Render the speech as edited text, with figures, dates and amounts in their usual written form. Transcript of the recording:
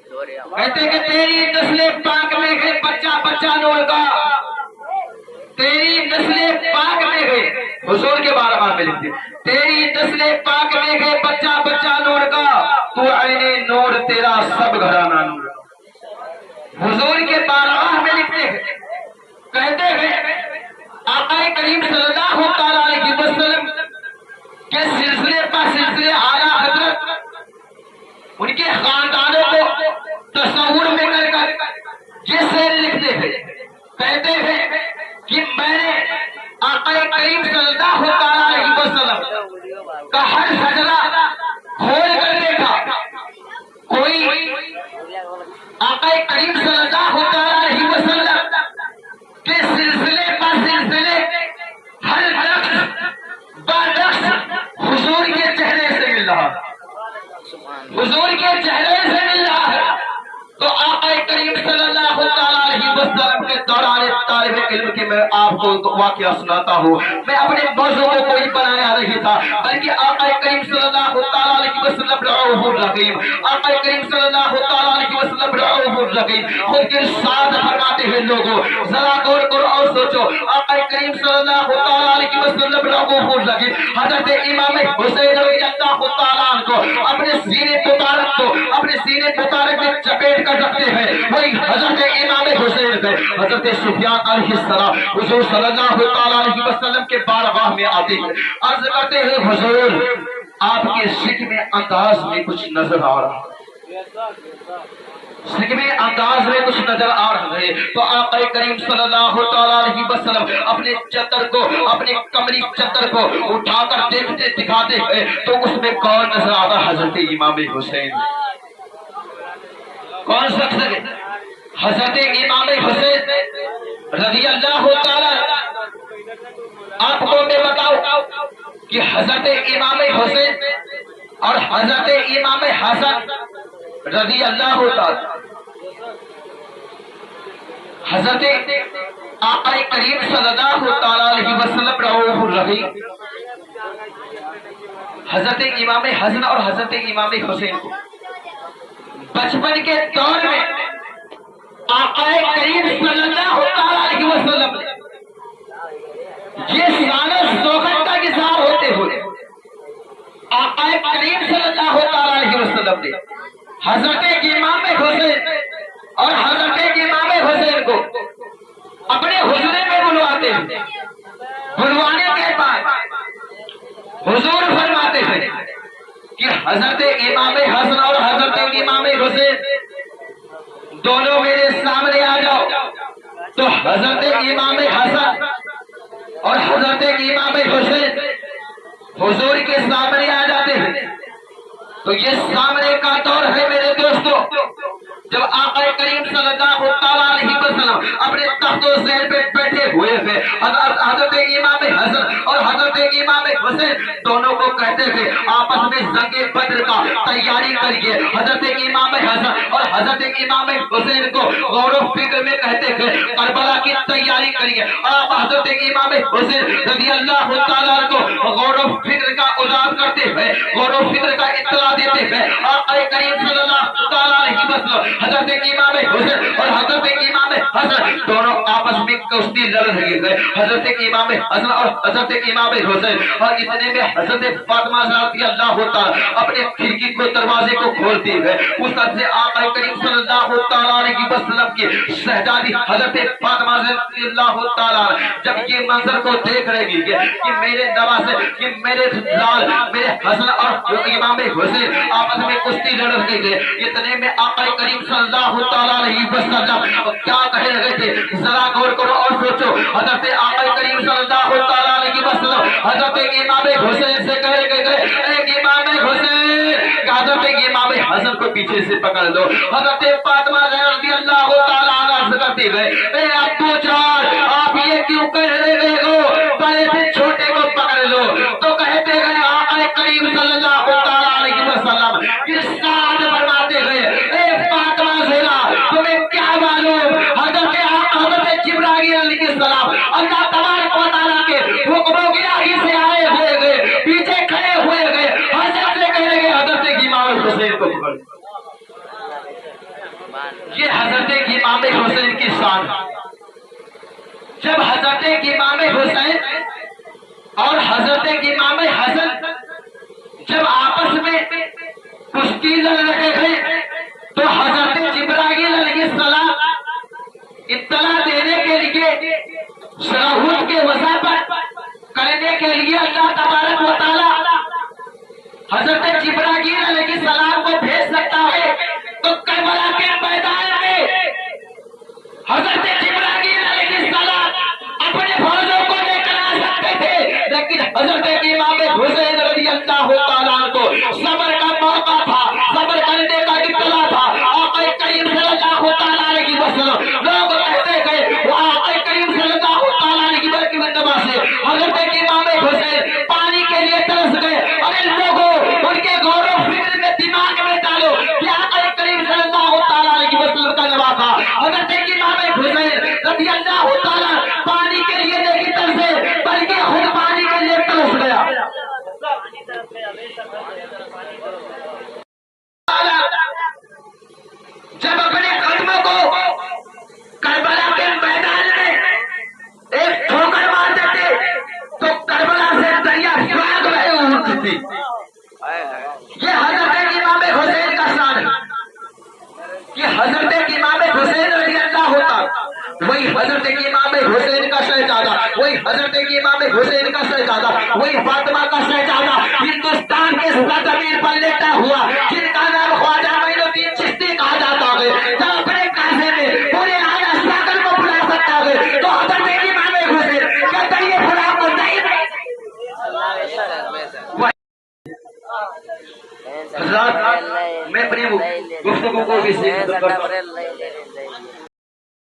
کہتے کہ تیری نسل پاک میں ہے بچہ بچہ نور کا، تیری نسل پاک میں ہے، حضور کے بارگاہ میں لکھتے تیری نسل پاک میں ہے بچہ بچہ نور کا، تو عین نور تیرا سب گھرانہ نور۔ حضور کے بارگاہ میں لکھتے ہیں، کہتے ہیں آقا کریم صلی اللہ تعالیٰ علیہ وسلم کے سلسلے پر سلسلے اعلیٰ حضرت ان کے خاندانوں کو تصور میں کر کر یہ شعر لکھتے ہیں، کہتے ہیں کہ میں نے آقا کریم صلی اللہ تعالیٰ علیہ وسلم کا ہر سجدہ کھول کر دیکھا، کوئی آقا کریم صلی اللہ تعالیٰ علیہ وسلم کے سلسلے پر سلسلے ہر رقص برقص حضور کے چہرے سے مل رہا، حضور کے چہرے سے مل رہا ہے۔ تو آقا کریم صلی اللہ تعالیٰ علیہ وسلم کے دوران طالب علم کے میں آپ کو واقعہ سناتا ہوں، میں اپنے موضوع کو کوئی بنایا نہیں تھا، بلکہ آقا کریم صلی اللہ تعالیٰ علیہ وسلم رؤوف الرحیم، آقا کریم صلی اللہ تعالیٰ علیہ وسلم رؤوف الرحیم خود کے ساتھ فرماتے ہیں لوگوں ذرا غور کرو اور سوچو، آقا کریم صلی اللہ تعالیٰ علیہ وسلم رؤوف الرحیم حضرت امام حسین رضی اللہ تعالیٰ عنہ کو اپنے سینے مبارک کو اپنے سینے مبارک میں چپیٹ کر رکھتے ہیں، وہی حضرت امام حسین سے حضرت سفیان علیہ السلام حضور صلی اللہ تعالیٰ علیہ وسلم کے بارگاہ میں آتے ہیں، عرض کرتے ہیں حضور آپ کے شکم انداز میں کچھ نظر آ رہا ہے، شکم انداز میں کچھ نظر آ رہا ہے۔ تو آقا کریم صلی اللہ تعالیٰ علیہ وسلم اپنے چتر کو اپنے کمری چتر کو اٹھا کر دیکھتے دکھاتے ہیں تو اس میں کون نظر آ رہا؟ حضرت امام حسین۔ کون شخص ہے؟ حضرت امام حسین رضی اللہ تعالیٰ۔ آپ کو میں بتاؤں کہ حضرت امام حسین اور حضرت امام حسن رضی اللہ تعالیٰ حضرت آقا کریم صلی اللہ تعالیٰ علیہ وسلم رؤوف الرحیم حضرت امام حسن اور حضرت امام حسین کو بچپن کے دور میں آقا کریم صلی اللہ تعالیٰ علیہ وسلم یہ سارے سوگت کا اظہار ہوتے ہوئے آقا کریم صلی اللہ تعالیٰ علیہ وسلم نے حضرت امام حسین اور حضرت امام حسین کو اپنے حجرے میں بلواتے ہیں، بلوانے کے بعد حضور فرماتے ہیں کہ حضرت امام حسن اور حضرت امام حسین دونوں میرے سامنے آ جاؤ۔ تو حضرت امام حسن اور حضرت امام حسین حضور کے سامنے آ جاتے ہیں۔ تو یہ سامنے کا دور ہے میرے دوستو، جب آقا کریم صلی اللہ تعالیٰ علیہ وسلم اپنے تخت و زیر پہ بیٹھے ہوئے تھے، حضرت امام حسن اور حضرت امام حسین دونوں کو کہتے تھے آپس میں جنگ بدر کا تیاری کریے۔ حضرت امام حسن اور حضرت امام حسین کو غور و فکر میں کہتے تھے کربلا کی تیاری کریے۔ آپ حضرت امام حسین رضی اللہ تعالیٰ کو غور و فکر کا اظہار کرتے ہوئے غور و فکر کا اطلاع دیتے ہوئے آقا کریم صلی اللہ تعالیٰ علیہ وسلم حضرت امام حسین اور حضرت امام حسن دونوں آپس میں کشتی لڑ رہے تھے۔ حضرت امام حسن اور حضرت امام حسین اور اتنے میں حضرت فاطمہ رضی اللہ تعالیٰ اپنے کھڑکی کو دروازے کو کھولتے ہوئے اس طرف سے آقا کریم صلی اللہ تعالیٰ علیہ وسلم کی شہزادی حضرت فاطمہ رضی اللہ تعالیٰ جب یہ منظر کو دیکھ رہے گی کہ میرے نواسے کہ میرے لال میرے حسن اور امام حسین آپس میں کشتی لڑ رہے تھے، اتنے میں آقا کریم صلی اللہ تعالیٰ علیہ وسلم کیا کہہ رہے تھے ذرا غور کرو اور سوچو۔ حضرت آقا کریم صلی اللہ تعالیٰ علیہ وسلم حضرت امام حسین سے کہہ گئے اے امام حسین، حضرت امام حسن کو پیچھے سے پکڑ لو۔ حضرت فاطمہ رضی اللہ تعالیٰ عنہ سے کہتے ہوئے اے ابو جان آپ یہ کیوں کہہ رہے ہو، بڑے سے چھوٹے کو پکڑ لو۔ تو کہتے گئے آقا کریم صلی اللہ تعالیٰ علیہ وسلم ارشاد فرماتے گئے اے فاطمہ زہرا تمہیں کیا معلوم حضرت جبرائیل علیہ السلام اللہ تبارک و تعالیٰ کے حکموں کی راہی سے آئے ہوئے گئے، پیچھے کھڑے ہوئے گئے، حضرت سے کہنے گئے حضرت امام حسین کو پکڑ یہ حضرت امام حسین کی شان. جب حضرت امام حسین اور حضرت امام حسن جب آپس میں کشتی لڑ رہے تھے تو حضرت جبرائیل علیہ السلام اطلاع دینے کے لیے شراحت کے وضاحت کرنے کے لیے اللہ تبارک و تعالی حضرت جبرائیل علیہ السلام کو بھیج سکتا ہے. تو کربلا کے میدان میں حضرت جبرائیل علیہ السلام اپنے فوجوں کو لے کر آ سکتے تھے, لیکن حضرت امام حسین رضی اللہ تعالیٰ کو صبر کا موقع تھا, صبر کرنے کا اطلاع تھا. آقا کریم صلی اللہ تعالیٰ علیہ وسلم لوگ کہتے گئے وہ آقا کریم صلی اللہ تعالیٰ علیہ وسلم سے حضرت امام حسین پانی کے لیے ترس گئے. ارے لوگوں ان کے غور و فکر میں دماغ میں ڈالو کہ آقا کریم صلی اللہ تعالیٰ علیہ وسلم کا نواسا حضرت امام حسین رضی اللہ تعالیٰ پانی کے لیے نہیں ترسے بلکہ خود پانی کے لیے ترس گیا. جب اپنے قدموں کو کربلا کے میدان میں ایک ٹھوکر مار دیتے تو کربلا سے دریا بھاگ رہے اٹھتی تھی. یہ حضرت امام حسین کا شان ہے. یہ حضرت امام حسین رضی اللہ ہوتا, وہی حضرت امام حسین کا شہزادہ, وہی حضرت امام حسین کا شہزادہ, وہی فاطمہ کا شہزادہ ہندوستان کے زمین پر لیٹا ہوا جن کا نام خواجہ معین الدین چشتی کہا جاتا ہے. جب اپنے کاسے میں پورے آیا ساگر کو بلا سکتا ہے تو حضرت امام حسین کہتا یہ بلا کو نہیں. حضرات میں اپنی گفتگو کو بھی